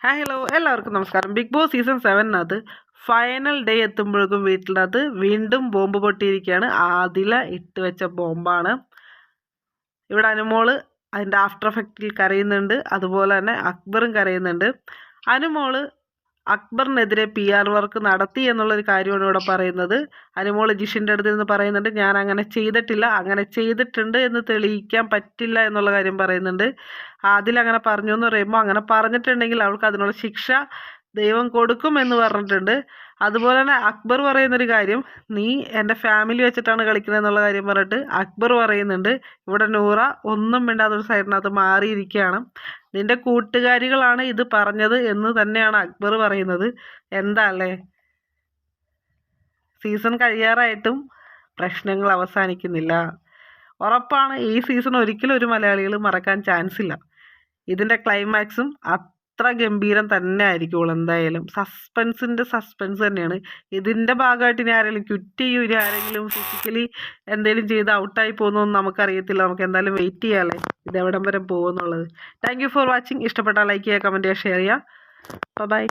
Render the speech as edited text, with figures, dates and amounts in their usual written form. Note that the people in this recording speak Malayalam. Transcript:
ഹലോ എല്ലാവർക്കും നമസ്കാരം. Big Boss season 7 final day എത്തുമ്പോഴേക്കും വീട്ടിനകത്ത് വീണ്ടും ബോംബ് പൊട്ടിയിരിക്കുകയാണ്. ആദില ഇട്ട് വെച്ച ബോംബാണ്. ഇവിടെ അനുമോള് അതിൻ്റെ ആഫ്റ്റർ എഫക്റ്റിൽ കരയുന്നുണ്ട്. അതുപോലെ തന്നെ അക്ബറും കരയുന്നുണ്ട്. അനുമോള് അക്ബറിനെതിരെ PR വർക്ക് നടത്തി എന്നുള്ളൊരു കാര്യമാണ് ഇവിടെ പറയുന്നത്. അനുമോള് ജിഷിൻ്റെ അടുത്ത് നിന്ന് പറയുന്നുണ്ട്, ഞാൻ അങ്ങനെ ചെയ്തിട്ടില്ല, അങ്ങനെ ചെയ്തിട്ടുണ്ട് എന്ന് തെളിയിക്കാൻ പറ്റില്ല എന്നുള്ള കാര്യം പറയുന്നുണ്ട്. അതിലങ്ങനെ പറഞ്ഞു എന്ന് പറയുമ്പോൾ അങ്ങനെ പറഞ്ഞിട്ടുണ്ടെങ്കിൽ അവൾക്ക് അതിനുള്ള ശിക്ഷ ദൈവം കൊടുക്കും എന്ന് പറഞ്ഞിട്ടുണ്ട്. അതുപോലെ തന്നെ അക്ബർ പറയുന്നൊരു കാര്യം, നീ എൻ്റെ ഫാമിലി വെച്ചിട്ടാണ് കളിക്കുന്നത് എന്നുള്ള കാര്യം പറഞ്ഞിട്ട് അക്ബർ പറയുന്നുണ്ട്. ഇവിടെ നൂറ ഒന്നും മിണ്ടാതെ ഒരു സൈഡിനകത്ത് മാറിയിരിക്കുകയാണ്. നിന്റെ കൂട്ടുകാരികളാണ് ഇത് പറഞ്ഞത് എന്ന് തന്നെയാണ് അക്ബർ പറയുന്നത്. എന്താ അല്ലേ, സീസൺ കഴിയാറായിട്ടും പ്രശ്നങ്ങൾ അവസാനിക്കുന്നില്ല. ഉറപ്പാണ് ഈ സീസൺ ഒരിക്കലും ഒരു മലയാളികൾ മറക്കാൻ ചാൻസ് ഇല്ല. ഇതിൻ്റെ ക്ലൈമാക്സും അത്ര ഗംഭീരം തന്നെ ആയിരിക്കുള്ളൂ. എന്തായാലും സസ്പെൻസ് തന്നെയാണ്. ഇതിൻ്റെ ഭാഗമായിട്ട് ഇനി ആരെങ്കിലും ക്വിറ്റ് ചെയ്യും, ഇനി ആരെങ്കിലും ഫിസിക്കലി എന്തെങ്കിലും ചെയ്ത് ഔട്ടായി പോകുന്നൊന്നും നമുക്കറിയത്തില്ല. നമുക്ക് എന്തായാലും വെയിറ്റ് ചെയ്യാമല്ലേ ഇത് എവിടം വരെ പോകുമെന്നുള്ളത്. Thank you for watching. ഇഷ്ടപ്പെട്ടാൽ ലൈക്ക് ചെയ്യുക, കമൻറ്റ് ചെയ്യുക, ഷെയർ ചെയ്യുക. ബൈ.